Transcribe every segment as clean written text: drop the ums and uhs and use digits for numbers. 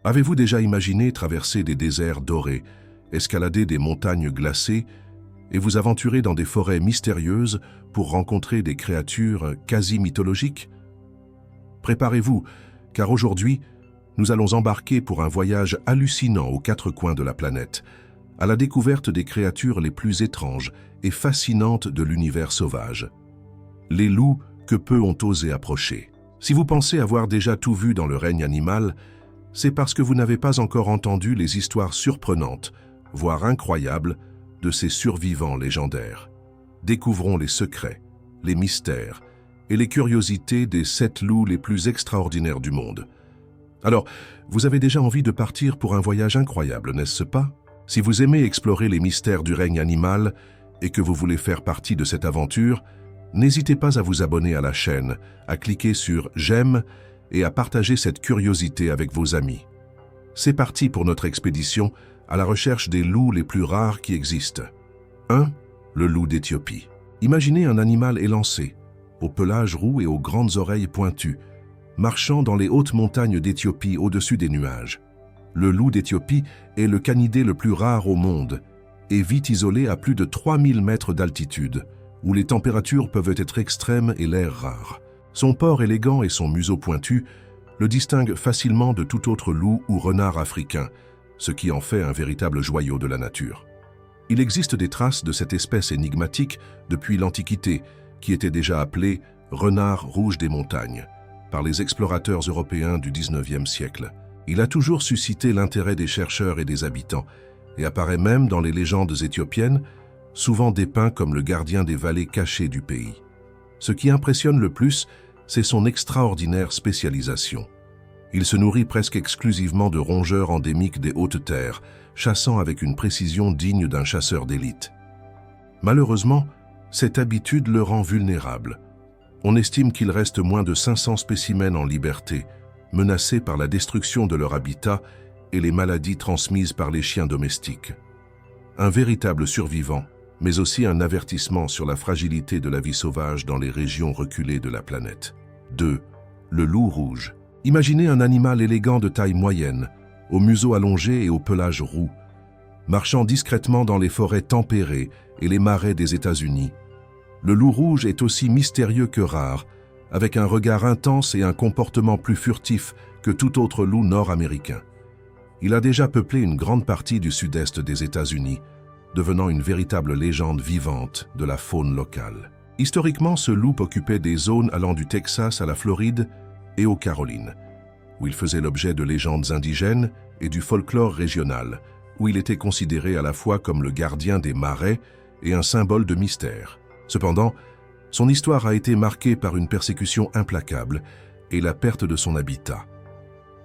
Avez-vous déjà imaginé traverser des déserts dorés, escalader des montagnes glacées et vous aventurer dans des forêts mystérieuses pour rencontrer des créatures quasi mythologiques? Préparez-vous, car aujourd'hui, nous allons embarquer pour un voyage hallucinant aux quatre coins de la planète, à la découverte des créatures les plus étranges et fascinantes de l'univers sauvage. Les loups que peu ont osé approcher. Si vous pensez avoir déjà tout vu dans le règne animal, c'est parce que vous n'avez pas encore entendu les histoires surprenantes, voire incroyables, de ces survivants légendaires. Découvrons les secrets, les mystères et les curiosités des 7 loups les plus extraordinaires du monde. Alors, vous avez déjà envie de partir pour un voyage incroyable, n'est-ce pas? Si vous aimez explorer les mystères du règne animal et que vous voulez faire partie de cette aventure, n'hésitez pas à vous abonner à la chaîne, à cliquer sur « J'aime » et à partager cette curiosité avec vos amis. C'est parti pour notre expédition à la recherche des loups les plus rares qui existent. 1. Le loup d'Éthiopie. Imaginez un animal élancé, au pelage roux et aux grandes oreilles pointues, marchant dans les hautes montagnes d'Éthiopie au-dessus des nuages. Le loup d'Éthiopie est le canidé le plus rare au monde et vit isolé à plus de 3000 mètres d'altitude, où les températures peuvent être extrêmes et l'air rare. Son port élégant et son museau pointu le distinguent facilement de tout autre loup ou renard africain, ce qui en fait un véritable joyau de la nature. Il existe des traces de cette espèce énigmatique depuis l'Antiquité, qui était déjà appelée « renard rouge des montagnes » par les explorateurs européens du XIXe siècle. Il a toujours suscité l'intérêt des chercheurs et des habitants, et apparaît même dans les légendes éthiopiennes, souvent dépeint comme le gardien des vallées cachées du pays. Ce qui impressionne le plus, c'est son extraordinaire spécialisation. Il se nourrit presque exclusivement de rongeurs endémiques des hautes terres, chassant avec une précision digne d'un chasseur d'élite. Malheureusement, cette habitude le rend vulnérable. On estime qu'il reste moins de 500 spécimens en liberté, menacés par la destruction de leur habitat et les maladies transmises par les chiens domestiques. Un véritable survivant, mais aussi un avertissement sur la fragilité de la vie sauvage dans les régions reculées de la planète. 2. Le loup rouge. Imaginez un animal élégant de taille moyenne, au museau allongé et au pelage roux, marchant discrètement dans les forêts tempérées et les marais des États-Unis. Le loup rouge est aussi mystérieux que rare, avec un regard intense et un comportement plus furtif que tout autre loup nord-américain. Il a déjà peuplé une grande partie du sud-est des États-Unis, devenant une véritable légende vivante de la faune locale. Historiquement, ce loup occupait des zones allant du Texas à la Floride et aux Carolines, où il faisait l'objet de légendes indigènes et du folklore régional, où il était considéré à la fois comme le gardien des marais et un symbole de mystère. Cependant, son histoire a été marquée par une persécution implacable et la perte de son habitat.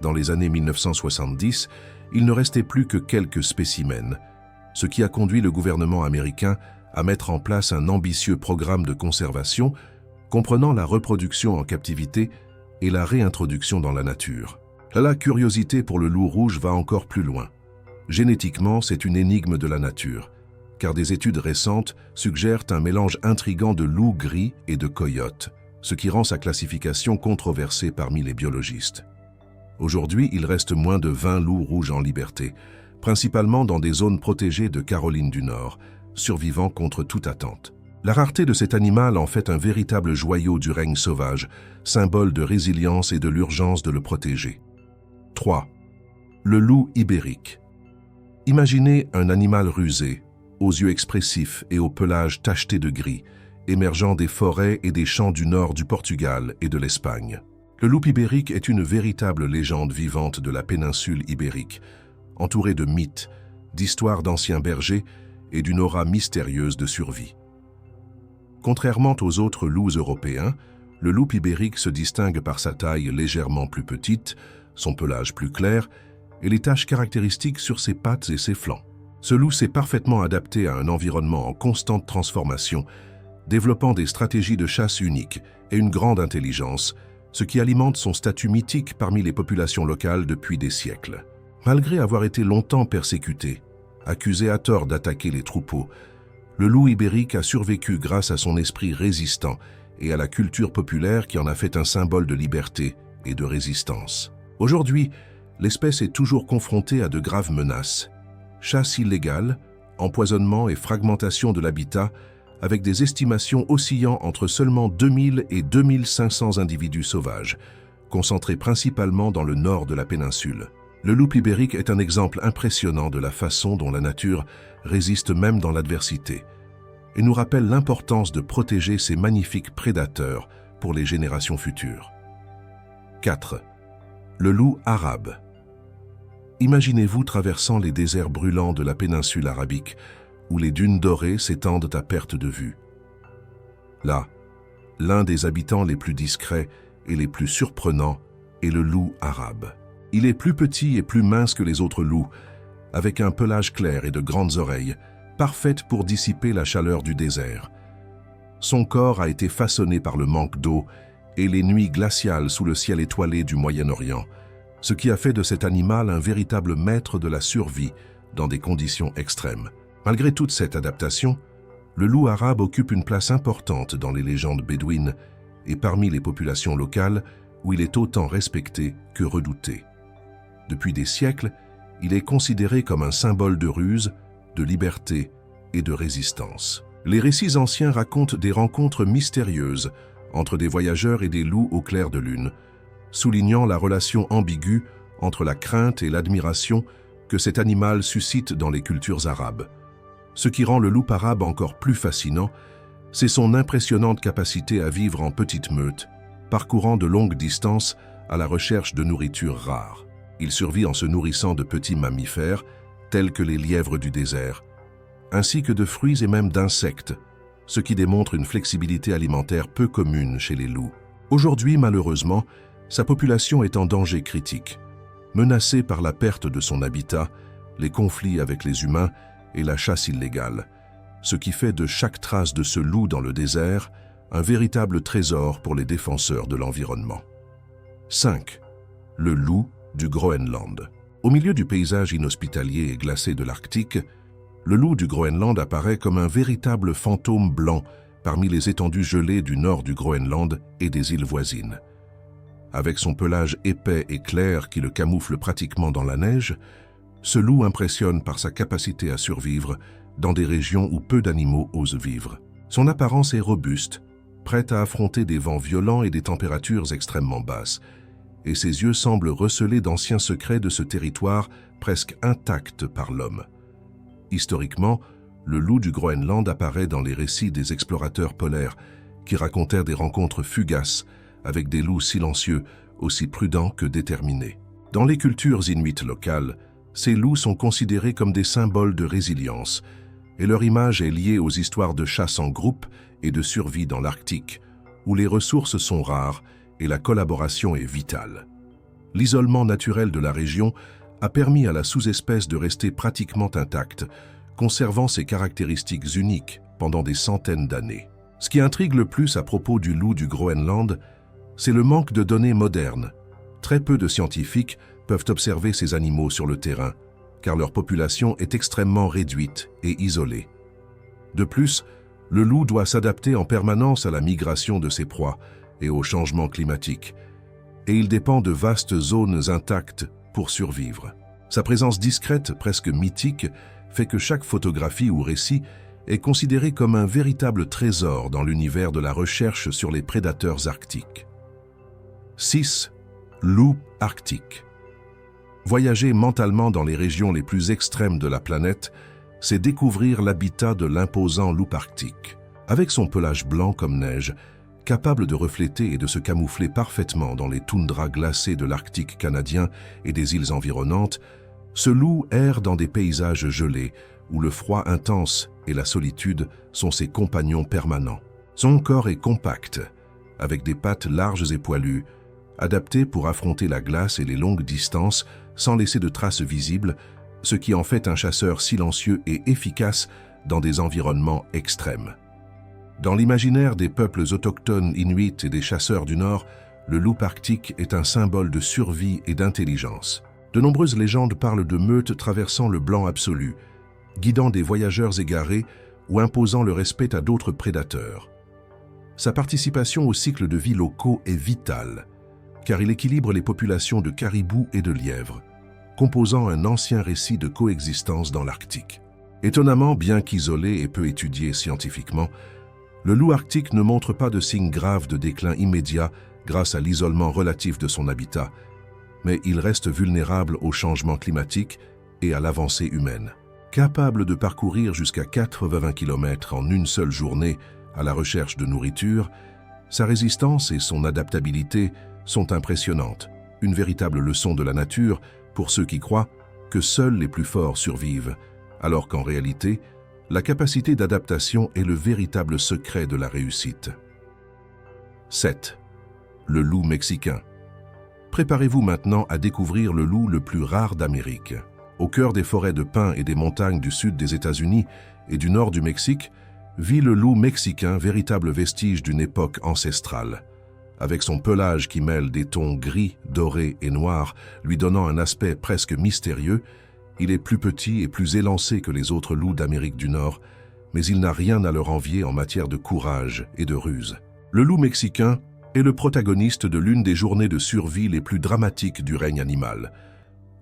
Dans les années 1970, il ne restait plus que quelques spécimens, ce qui a conduit le gouvernement américain à mettre en place un ambitieux programme de conservation comprenant la reproduction en captivité et la réintroduction dans la nature. La curiosité pour le loup rouge va encore plus loin. Génétiquement, c'est une énigme de la nature, car des études récentes suggèrent un mélange intrigant de loup gris et de coyote, ce qui rend sa classification controversée parmi les biologistes. Aujourd'hui, il reste moins de 20 loups rouges en liberté, principalement dans des zones protégées de Caroline du Nord, survivant contre toute attente. La rareté de cet animal en fait un véritable joyau du règne sauvage, symbole de résilience et de l'urgence de le protéger. 3. Le loup ibérique. Imaginez un animal rusé, aux yeux expressifs et au pelage tacheté de gris, émergeant des forêts et des champs du nord du Portugal et de l'Espagne. Le loup ibérique est une véritable légende vivante de la péninsule ibérique, entourée de mythes, d'histoires d'anciens bergers et d'une aura mystérieuse de survie. Contrairement aux autres loups européens, le loup ibérique se distingue par sa taille légèrement plus petite, son pelage plus clair et les taches caractéristiques sur ses pattes et ses flancs. Ce loup s'est parfaitement adapté à un environnement en constante transformation, développant des stratégies de chasse uniques et une grande intelligence, ce qui alimente son statut mythique parmi les populations locales depuis des siècles. Malgré avoir été longtemps persécuté, accusé à tort d'attaquer les troupeaux, le loup ibérique a survécu grâce à son esprit résistant et à la culture populaire qui en a fait un symbole de liberté et de résistance. Aujourd'hui, l'espèce est toujours confrontée à de graves menaces. Chasse illégale, empoisonnement et fragmentation de l'habitat, avec des estimations oscillant entre seulement 2000 et 2500 individus sauvages, concentrés principalement dans le nord de la péninsule. Le loup ibérique est un exemple impressionnant de la façon dont la nature résiste même dans l'adversité, et nous rappelle l'importance de protéger ces magnifiques prédateurs pour les générations futures. 4. Le loup arabe. Imaginez-vous traversant les déserts brûlants de la péninsule arabique, où les dunes dorées s'étendent à perte de vue. Là, l'un des habitants les plus discrets et les plus surprenants est le loup arabe. Il est plus petit et plus mince que les autres loups, avec un pelage clair et de grandes oreilles, parfaites pour dissiper la chaleur du désert. Son corps a été façonné par le manque d'eau et les nuits glaciales sous le ciel étoilé du Moyen-Orient, ce qui a fait de cet animal un véritable maître de la survie dans des conditions extrêmes. Malgré toute cette adaptation, le loup arabe occupe une place importante dans les légendes bédouines et parmi les populations locales où il est autant respecté que redouté. Depuis des siècles, il est considéré comme un symbole de ruse, de liberté et de résistance. Les récits anciens racontent des rencontres mystérieuses entre des voyageurs et des loups au clair de lune, soulignant la relation ambiguë entre la crainte et l'admiration que cet animal suscite dans les cultures arabes. Ce qui rend le loup arabe encore plus fascinant, c'est son impressionnante capacité à vivre en petite meute, parcourant de longues distances à la recherche de nourriture rare. Il survit en se nourrissant de petits mammifères, tels que les lièvres du désert, ainsi que de fruits et même d'insectes, ce qui démontre une flexibilité alimentaire peu commune chez les loups. Aujourd'hui, malheureusement, sa population est en danger critique, menacée par la perte de son habitat, les conflits avec les humains et la chasse illégale, ce qui fait de chaque trace de ce loup dans le désert un véritable trésor pour les défenseurs de l'environnement. 5. Le loup du Groenland. Au milieu du paysage inhospitalier et glacé de l'Arctique, le loup du Groenland apparaît comme un véritable fantôme blanc parmi les étendues gelées du nord du Groenland et des îles voisines. Avec son pelage épais et clair qui le camoufle pratiquement dans la neige, ce loup impressionne par sa capacité à survivre dans des régions où peu d'animaux osent vivre. Son apparence est robuste, prête à affronter des vents violents et des températures extrêmement basses, et ses yeux semblent recelés d'anciens secrets de ce territoire presque intact par l'homme. Historiquement, le loup du Groenland apparaît dans les récits des explorateurs polaires qui racontèrent des rencontres fugaces avec des loups silencieux aussi prudents que déterminés. Dans les cultures inuites locales, ces loups sont considérés comme des symboles de résilience et leur image est liée aux histoires de chasse en groupe et de survie dans l'Arctique, où les ressources sont rares et la collaboration est vitale. L'isolement naturel de la région a permis à la sous-espèce de rester pratiquement intacte, conservant ses caractéristiques uniques pendant des centaines d'années. Ce qui intrigue le plus à propos du loup du Groenland, c'est le manque de données modernes. Très peu de scientifiques peuvent observer ces animaux sur le terrain, car leur population est extrêmement réduite et isolée. De plus, le loup doit s'adapter en permanence à la migration de ses proies et au changement climatique, et il dépend de vastes zones intactes pour survivre. Sa présence discrète, presque mythique, fait que chaque photographie ou récit est considéré comme un véritable trésor dans l'univers de la recherche sur les prédateurs arctiques. 6. Loup arctique. Voyager mentalement dans les régions les plus extrêmes de la planète, c'est découvrir l'habitat de l'imposant loup arctique. Avec son pelage blanc comme neige, capable de refléter et de se camoufler parfaitement dans les toundras glacées de l'Arctique canadien et des îles environnantes, ce loup erre dans des paysages gelés, où le froid intense et la solitude sont ses compagnons permanents. Son corps est compact, avec des pattes larges et poilues, adapté pour affronter la glace et les longues distances sans laisser de traces visibles, ce qui en fait un chasseur silencieux et efficace dans des environnements extrêmes. Dans l'imaginaire des peuples autochtones inuits et des chasseurs du Nord, le loup arctique est un symbole de survie et d'intelligence. De nombreuses légendes parlent de meutes traversant le blanc absolu, guidant des voyageurs égarés ou imposant le respect à d'autres prédateurs. Sa participation aux cycles de vie locaux est vitale, car il équilibre les populations de caribous et de lièvres, composant un ancien récit de coexistence dans l'Arctique. Étonnamment, bien qu'isolé et peu étudié scientifiquement, le loup arctique ne montre pas de signes graves de déclin immédiat grâce à l'isolement relatif de son habitat, mais il reste vulnérable au changement climatique et à l'avancée humaine. Capable de parcourir jusqu'à 80 km en une seule journée à la recherche de nourriture, sa résistance et son adaptabilité sont impressionnantes, une véritable leçon de la nature pour ceux qui croient que seuls les plus forts survivent, alors qu'en réalité, la capacité d'adaptation est le véritable secret de la réussite. 7. Le loup mexicain. Préparez-vous maintenant à découvrir le loup le plus rare d'Amérique. Au cœur des forêts de pins et des montagnes du sud des États-Unis et du nord du Mexique, vit le loup mexicain, véritable vestige d'une époque ancestrale. Avec son pelage qui mêle des tons gris, dorés et noirs, lui donnant un aspect presque mystérieux, il est plus petit et plus élancé que les autres loups d'Amérique du Nord, mais il n'a rien à leur envier en matière de courage et de ruse. Le loup mexicain est le protagoniste de l'une des journées de survie les plus dramatiques du règne animal.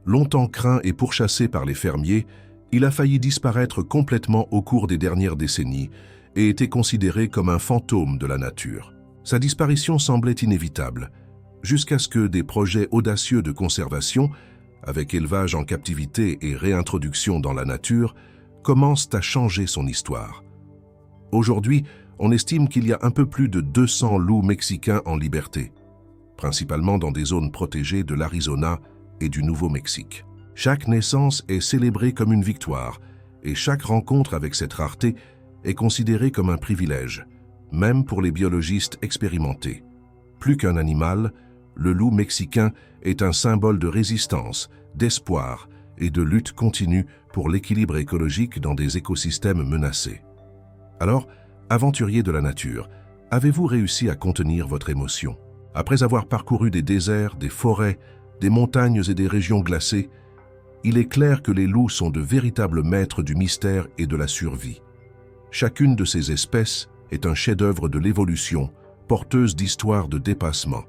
Longtemps craint et pourchassé par les fermiers, il a failli disparaître complètement au cours des dernières décennies et était considéré comme un fantôme de la nature. Sa disparition semblait inévitable, jusqu'à ce que des projets audacieux de conservation, avec élevage en captivité et réintroduction dans la nature, commencent à changer son histoire. Aujourd'hui, on estime qu'il y a un peu plus de 200 loups mexicains en liberté, principalement dans des zones protégées de l'Arizona et du Nouveau-Mexique. Chaque naissance est célébrée comme une victoire, et chaque rencontre avec cette rareté est considérée comme un privilège, même pour les biologistes expérimentés. Plus qu'un animal, le loup mexicain est un symbole de résistance, d'espoir et de lutte continue pour l'équilibre écologique dans des écosystèmes menacés. Alors, aventurier de la nature, avez-vous réussi à contenir votre émotion? Après avoir parcouru des déserts, des forêts, des montagnes et des régions glacées, il est clair que les loups sont de véritables maîtres du mystère et de la survie. Chacune de ces espèces est un chef-d'œuvre de l'évolution, porteuse d'histoires de dépassement,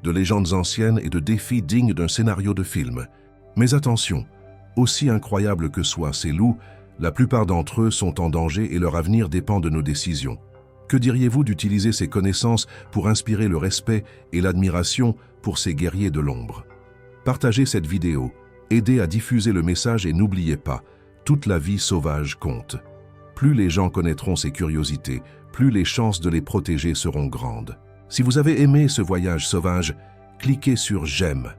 de légendes anciennes et de défis dignes d'un scénario de film. Mais attention, aussi incroyables que soient ces loups, la plupart d'entre eux sont en danger et leur avenir dépend de nos décisions. Que diriez-vous d'utiliser ces connaissances pour inspirer le respect et l'admiration pour ces guerriers de l'ombre? Partagez cette vidéo, aidez à diffuser le message et n'oubliez pas, toute la vie sauvage compte. Plus les gens connaîtront ces curiosités, plus les chances de les protéger seront grandes. Si vous avez aimé ce voyage sauvage, cliquez sur « J'aime ».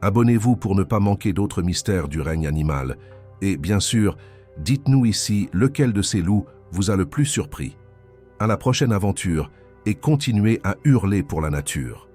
Abonnez-vous pour ne pas manquer d'autres mystères du règne animal. Et bien sûr, dites-nous ici lequel de ces loups vous a le plus surpris. À la prochaine aventure et continuez à hurler pour la nature.